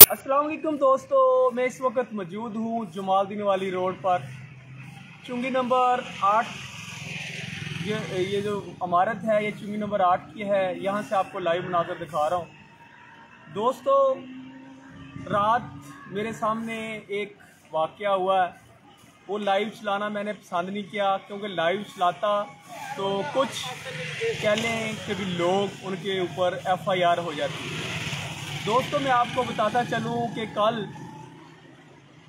अस्सलाम वालेकुम दोस्तों, मैं इस वक्त मौजूद हूँ जमालदीन वाली रोड पर, चुंगी नंबर 8। ये जो इमारत है ये चुंगी नंबर 8 की है। यहाँ से आपको लाइव बनाकर दिखा रहा हूँ। दोस्तों, रात मेरे सामने एक वाक़या हुआ है। वो लाइव चलाना मैंने पसंद नहीं किया, क्योंकि लाइव चलाता तो कुछ कह लें कि भी लोग उनके ऊपर FIR हो जाती है। दोस्तों, मैं आपको बताता चलूँ कि कल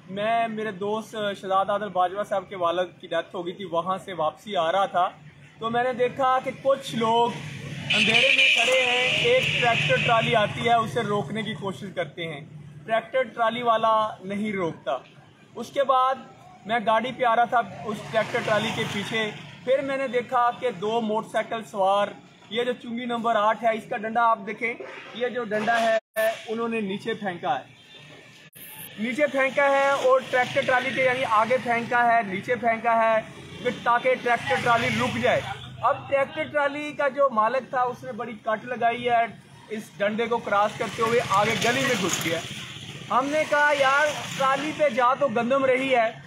मैं मेरे दोस्त शहजाद आदिल बाजवा साहब के वालिद की डेथ हो गई थी। वहाँ से वापसी आ रहा था तो मैंने देखा कि कुछ लोग अंधेरे में खड़े हैं। एक ट्रैक्टर ट्राली आती है, उसे रोकने की कोशिश करते हैं। ट्रैक्टर ट्राली वाला नहीं रोकता। उसके बाद मैं गाड़ी पे आ रहा था उस ट्रैक्टर ट्राली के पीछे। फिर मैंने देखा कि दो मोटरसाइकिल सवार, ये जो चुंगी नंबर 8 है, इसका डंडा आप देखें, ये जो डंडा है उन्होंने नीचे फेंका है और ट्रैक्टर ट्राली के यानी आगे फेंका है, नीचे फेंका है, फिर ताकि ट्रैक्टर ट्राली रुक जाए। अब ट्रैक्टर ट्राली का जो मालिक था उसने बड़ी कट लगाई है, इस डंडे को क्रॉस करते हुए आगे गली में घुस गया। हमने कहा यार, ट्राली पे जा तो गंदम रही है,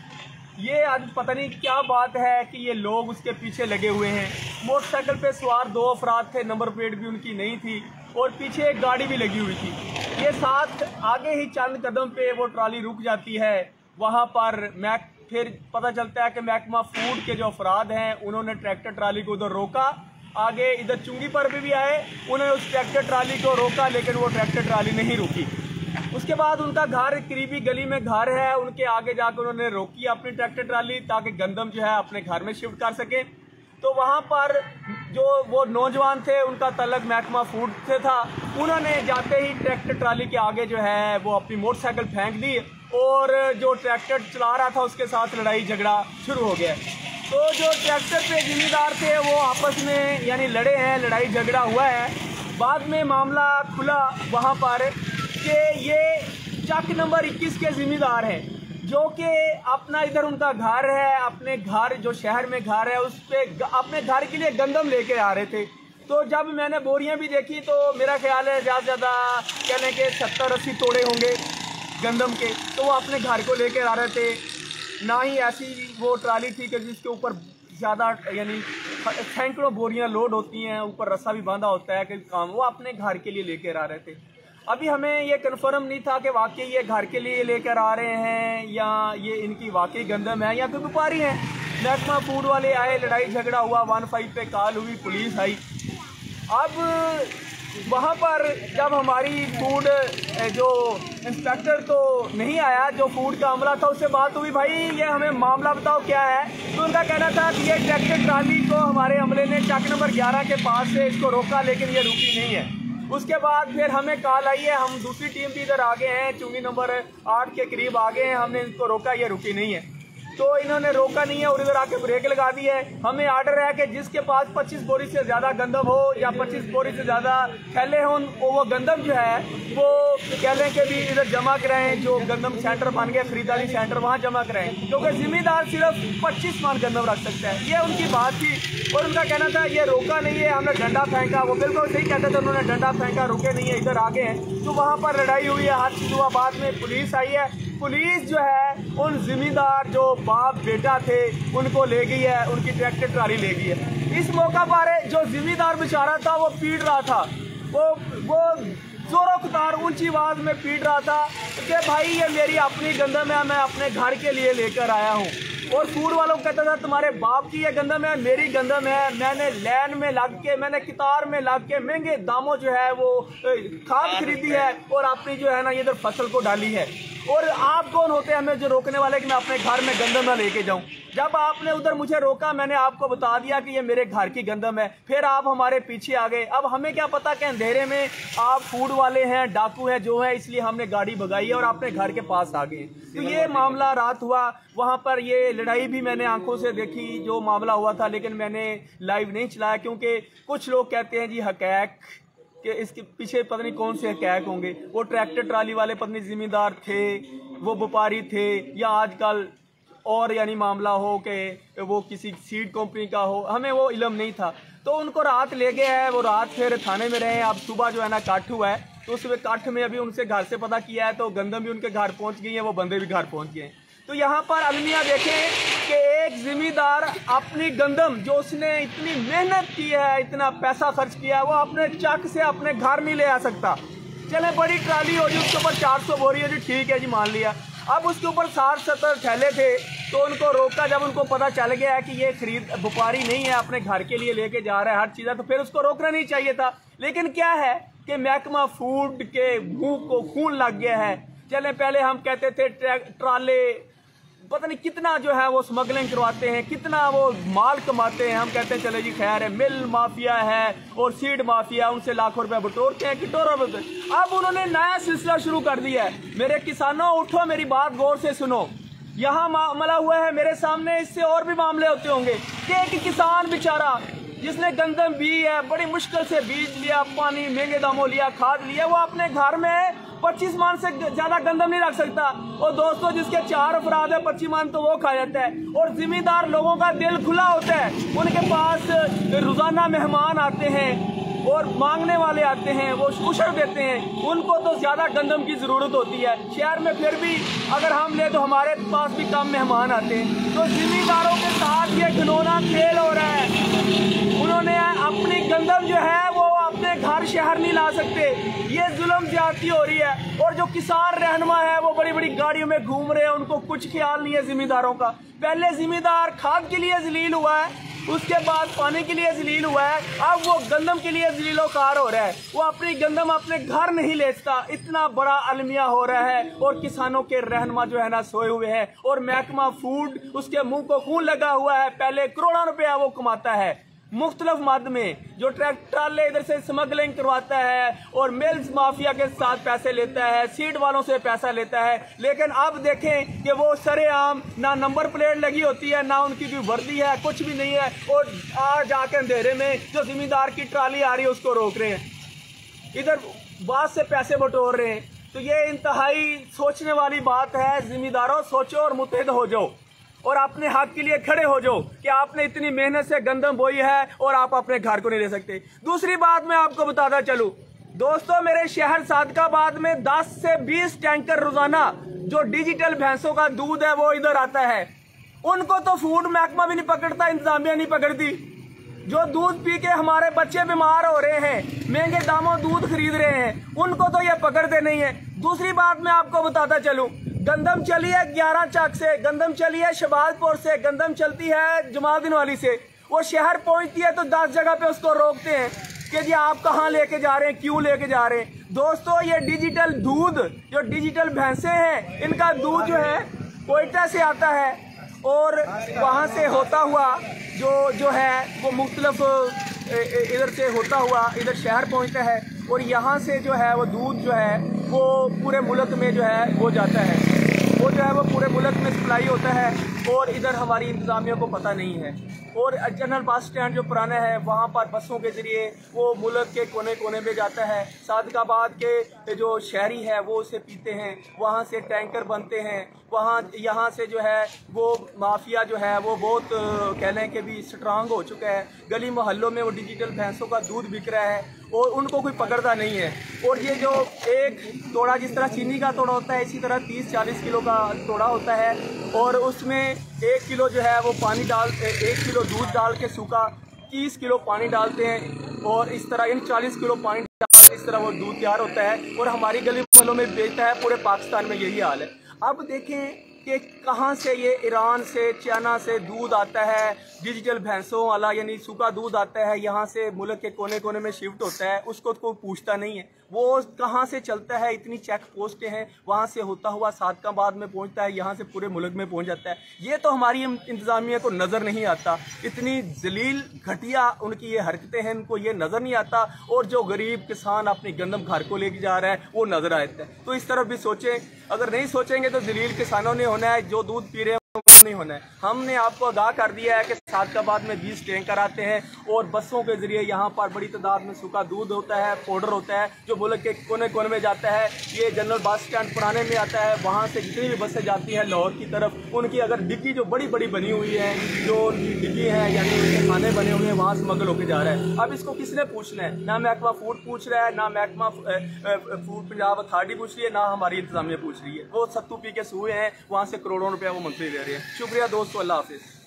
ये आज पता नहीं क्या बात है कि ये लोग उसके पीछे लगे हुए हैं। मोटरसाइकिल पे सवार दो अफराद थे, नंबर प्लेट भी उनकी नहीं थी और पीछे एक गाड़ी भी लगी हुई थी। ये साथ आगे ही चंद कदम पे वो ट्राली रुक जाती है। वहाँ पर फिर पता चलता है कि महकमा फूड के जो अफराद हैं उन्होंने ट्रैक्टर ट्राली को उधर रोका। आगे इधर चुंगी पर भी आए, उन्होंने उस ट्रैक्टर ट्राली को रोका, लेकिन वो ट्रैक्टर ट्राली नहीं रुकी। उसके बाद उनका घर करीबी गली में घर है, उनके आगे जाकर उन्होंने रोकी अपनी ट्रैक्टर ट्राली ताकि गंदम जो है अपने घर में शिफ्ट कर सके। तो वहाँ पर जो वो नौजवान थे उनका तल्लक महकमा फूड से था। उन्होंने जाते ही ट्रैक्टर ट्राली के आगे जो है वो अपनी मोटरसाइकिल फेंक दी और जो ट्रैक्टर चला रहा था उसके साथ लड़ाई झगड़ा शुरू हो गया। तो जो ट्रैक्टर पे जिम्मेदार थे वो आपस में यानी लड़े हैं, लड़ाई झगड़ा हुआ है। बाद में मामला खुला वहाँ पर कि ये चक नंबर 21 के जिम्मेदार हैं, जो कि अपना इधर उनका घर है, अपने घर जो शहर में घर है उस पर अपने घर के लिए गंदम लेके आ रहे थे। तो जब मैंने बोरियां भी देखी तो मेरा ख्याल है ज़्यादा से ज़्यादा कहने के 70-80 तोड़े होंगे गंदम के। तो वो अपने घर को लेकर आ रहे थे। ना ही ऐसी वो ट्राली थी कि जिसके ऊपर ज़्यादा यानी सैकड़ों बोरियाँ लोड होती हैं, ऊपर रस्सा भी बांधा होता है कि काम, वो अपने घर के लिए लेकर आ रहे थे। अभी हमें ये कन्फर्म नहीं था कि वाकई ये घर के लिए लेकर आ रहे हैं या ये इनकी वाकई गंदम है या फिर व्यापारी हैं। महकमा फूड वाले आए, लड़ाई झगड़ा हुआ, 15 पे कॉल हुई, पुलिस आई। अब वहाँ पर जब हमारी फूड जो इंस्पेक्टर तो नहीं आया, जो फूड का अमला था, उससे बात हुई, भाई ये हमें मामला बताओ क्या है। तो उनका कहना था कि ये ट्रैक्टर ट्राली को हमारे अमले ने चक नंबर 11 के पास से इसको रोका, लेकिन ये रुकी नहीं है। उसके बाद फिर हमें कॉल आई है, हम दूसरी टीम भी इधर आगे हैं, चुंगी नंबर 8 के करीब आगे हैं, हमने इनको रोका, ये रुकी नहीं है। तो इन्होंने रोका नहीं है और इधर आके ब्रेक लगा दी है। हमें आर्डर है कि जिसके पास 25 बोरी से ज़्यादा गंदम हो या 25 बोरी से ज़्यादा थैले हों, वो गंदम जो है वो कह लें कि भी इधर जमा कराएं। जो गंदम सेंटर बन गया, खरीदारी सेंटर, वहाँ जमा कराएं, क्योंकि जिम्मेदार सिर्फ 25 मन गंदम रख सकता है। ये उनकी बात थी और उनका कहना था ये रोका नहीं है, हमने डंडा फेंका। वो बिल्कुल सही कहते थे, उन्होंने डंडा फेंका, रुके नहीं है, इधर आगे हैं। तो वहाँ पर लड़ाई हुई है, हाथ हुआ। बाद में पुलिस आई है। पुलिस जो है उन जिम्मेदार जो बाप बेटा थे उनको ले गई है, उनकी ट्रैक्टर ट्राली ले गई है। इस मौका पर जो जिम्मेदार बेचारा था वो पीट रहा था, वो जोरों कतार ऊंची आवाज में पीट रहा था कि भाई ये मेरी अपनी गंदम है, मैं अपने घर के लिए लेकर आया हूँ। और फूड वालों को कहता था तुम्हारे बाप की ये गंदम है, मेरी गंदम है, मैंने लाइन में लग के, मैंने कितार में लग के महंगे दामों जो है वो खाद खरीदी है और अपनी जो है ना इधर फसल को डाली है। और आप कौन होते हैं हमें जो रोकने वाले कि मैं अपने घर में गंदम ना लेके जाऊं? जब आपने उधर मुझे रोका, मैंने आपको बता दिया कि ये मेरे घर की गंदम है, फिर आप हमारे पीछे आ गए। अब हमें क्या पता कि अंधेरे में आप फूड वाले हैं, डाकू हैं जो है, इसलिए हमने गाड़ी भगाई है और अपने घर के पास आ गए। तो ये मामला रात हुआ। वहाँ पर ये लड़ाई भी मैंने आंखों से देखी जो मामला हुआ था, लेकिन मैंने लाइव नहीं चलाया क्योंकि कुछ लोग कहते हैं जी हकैक कि इसके पीछे पता नहीं कौन से हकैक होंगे। वो ट्रैक्टर ट्राली वाले पता नहीं जिम्मेदार थे, वो व्यापारी थे, या आजकल और यानी मामला हो कि वो किसी सीड कंपनी का हो, हमें वो इल्म नहीं था। तो उनको रात ले गए हैं, वो रात फिर थाने में रहे। अब सुबह जो है ना काट हुआ है तो उस काठ में अभी उनसे घर से पता किया है तो गंदम भी उनके घर पहुंच गई है, वो बंदे भी घर पहुंच गए हैं। तो यहाँ पर अलमिया देखें कि एक जिम्मेदार अपनी गंदम जो उसने इतनी मेहनत की है, इतना पैसा खर्च किया है, वो अपने चक से अपने घर नहीं ले आ सकता। चले बड़ी ट्राली हो जी, उसके ऊपर 400 बोरी हो जी, ठीक है जी, मान लिया। अब उसके ऊपर 60-70 थैले थे तो उनको रोका। जब उनको पता चल गया है कि ये खरीद व्यापारी नहीं है, अपने घर के लिए लेके जा रहा है हर चीज़ है, तो फिर उसको रोकना नहीं चाहिए था। लेकिन क्या है कि महकमा फूड के मुंह को खून लग गया है। चले पहले हम कहते थे ट्राले पता नहीं कितना जो है वो स्मगलिंग करवाते हैं, कितना वो माल कमाते हैं। हम कहते हैं चले जी खैर है, मिल माफिया है और सीड माफिया, उनसे लाखों रुपए बटोरते हैं, किटोरों रुपए। अब उन्होंने नया सिलसिला शुरू कर दिया है। मेरे किसानों उठो, मेरी बात गौर से सुनो। यहाँ मामला हुआ है मेरे सामने, इससे और भी मामले होते होंगे कि एक किसान बेचारा जिसने गंदम बी है, बड़ी मुश्किल से बीज लिया, पानी महंगे दामों लिया, खाद लिया, वो अपने घर में 25 मन से ज्यादा गंदम नहीं रख सकता। और दोस्तों जिसके 4 अफराद है, 25 मन तो वो खा जाता है। और जिम्मेदार लोगों का दिल खुला होता है, उनके पास रोजाना मेहमान आते हैं और मांगने वाले आते हैं, वो उशर देते हैं, उनको तो ज्यादा गंदम की जरूरत होती है। शहर में फिर भी अगर हम ले तो हमारे पास भी कम मेहमान आते हैं। तो जिम्मेदारों के साथ ये घिनौना खेल हो रहा है। उन्होंने अपनी गंदम जो है वो अपने घर शहर नहीं ला सकते, ये जुल्म ज्यादती हो रही है। और जो किसान रहनुमा है वो बड़ी बड़ी गाड़ियों में घूम रहे हैं, उनको कुछ ख्याल नहीं है जिम्मेदारों का। पहले जिम्मेदार खाद के लिए जलील हुआ है, उसके बाद पानी के लिए जलील हुआ है, अब वो गंदम के लिए जलीलोकार हो रहा है। वो अपनी गंदम अपने घर नहीं लेता। इतना बड़ा अलमिया हो रहा है और किसानों के रहनुमा जो है ना सोए हुए हैं और महकमा फूड उसके मुंह को खून लगा हुआ है। पहले करोड़ों रुपया वो कमाता है मुख्तलिफ मद में, जो ट्रैक्टर इधर से स्मगलिंग करवाता है और मिल्स माफिया के साथ पैसे लेता है, सीड वालों से पैसा लेता है। लेकिन अब देखें कि वो सरेआम ना नंबर प्लेट लगी होती है, ना उनकी कोई वर्दी है, कुछ भी नहीं है। और आ जाके अंधेरे में जो जिम्मेदार की ट्राली आ रही है उसको रोक रहे हैं, इधर बाद से पैसे बटोर रहे हैं। तो ये इंतहाई सोचने वाली बात है। जिम्मेदारों सोचो और मुतहद हो जाओ और अपने हक के लिए खड़े हो जाओ कि आपने इतनी मेहनत से गंदम बोई है और आप अपने घर को नहीं ले सकते। दूसरी बात मैं आपको बताता चलूं दोस्तों, मेरे शहर सादकाबाद में 10 से 20 टैंकर रोजाना जो डिजिटल भैंसों का दूध है वो इधर आता है। उनको तो फूड महकमा भी नहीं पकड़ता, इंतजामिया नहीं पकड़ती। जो दूध पी के हमारे बच्चे बीमार हो रहे हैं, महंगे दामों दूध खरीद रहे हैं, उनको तो ये पकड़ते नहीं है। दूसरी बात मैं आपको बताता चलूं, गंदम चली है 11 चक से, गंदम चली है शहबाजपुर से, गंदम चलती है जमालदीन वाली से। वो शहर पहुंचती है तो 10 जगह पे उसको रोकते हैं कि जी आप कहाँ लेके जा रहे हैं, क्यों लेके जा रहे हैं। दोस्तों ये डिजिटल दूध, जो डिजिटल भैंसे हैं, इनका दूध जो है कोयटा से आता है और वहाँ से होता हुआ जो है वो मुख्तलिफ इधर से होता हुआ इधर शहर पहुँचता है और यहाँ से जो है वो दूध जो है वो पूरे मुल्क में जो है वो जाता है, वो जो है वो पूरे मुल्क में सप्लाई होता है और इधर हमारी इंतज़ामिया को पता नहीं है। और जनरल बस स्टैंड जो पुराना है वहाँ पर बसों के ज़रिए वो मुल्क के कोने कोने में जाता है। सादकाबाद के जो शहरी है वो उसे पीते हैं, वहाँ से टैंकर बनते हैं, वहाँ यहाँ से जो है वो माफिया जो है वो बहुत कह लें कि भी स्ट्रांग हो चुका है। गली मोहल्लों में वो डिजिटल भैंसों का दूध बिक रहा है और उनको कोई पकड़ता नहीं है। और ये जो एक तोड़ा, जिस तरह चीनी का तोड़ा होता है, इसी तरह 30-40 किलो का तोड़ा होता है और उसमें 1 किलो जो है वो पानी 1 किलो दूध डाल के सूखा 30 किलो पानी डालते हैं और इस तरह इन 40 किलो पानी डाल इस तरह वो दूध तैयार होता है और हमारी गली मोहल्लों में बेचता है। पूरे पाकिस्तान में यही हाल है। अब देखें कि कहाँ से ये ईरान से, चाइना से दूध आता है, डिजिटल भैंसों वाला यानी सूखा दूध आता है, यहाँ से मुल्क के कोने कोने में शिफ्ट होता है, उसको कोई पूछता नहीं है वो कहाँ से चलता है। इतनी चेक पोस्टें हैं, वहाँ से होता हुआ सादकाबाद में पहुँचता है, यहाँ से पूरे मुल्क में पहुँच जाता है। ये तो हमारी इंतज़ामिया को नज़र नहीं आता। इतनी जलील घटिया उनकी ये हरकतें हैं, उनको ये नज़र नहीं आता। और जो गरीब किसान अपनी गंदम घर को लेके जा रहा है वो नज़र आता है। तो इस तरफ भी सोचें, अगर नहीं सोचेंगे तो जलील किसानों ने होना है, जो दूध पी रहे हैं वो नहीं होना है। हमने आपको आगाह कर दिया है कि सादकाबाद में 20 टैंकर आते हैं और बसों के ज़रिए यहाँ पर बड़ी तादाद में सूखा दूध होता है, पाउडर होता है, जो मुल्क के कोने कोने में जाता है। ये जनरल बस स्टैंड पुराने में आता है, वहाँ से जितनी भी बसें जाती हैं लाहौर की तरफ, उनकी अगर डिग्गी जो बड़ी बड़ी बनी हुई है, जो उनकी डिग्गी है यानी उनके खाने बने हुए हैं, वहाँ स्मगल होकर जा रहा है। अब इसको किसने पूछना है? ना महकमा फूड पूछ रहा है, ना महकमा फूड पंजाब अथॉरिटी पूछ रही है, ना हमारी इंतजामिया पूछ रही है। वो सत्तू पी के सूए हैं, वहाँ से करोड़ों रुपया वो मंथली ले रहे हैं। शुक्रिया दोस्तों, अल्लाह हाफिज़।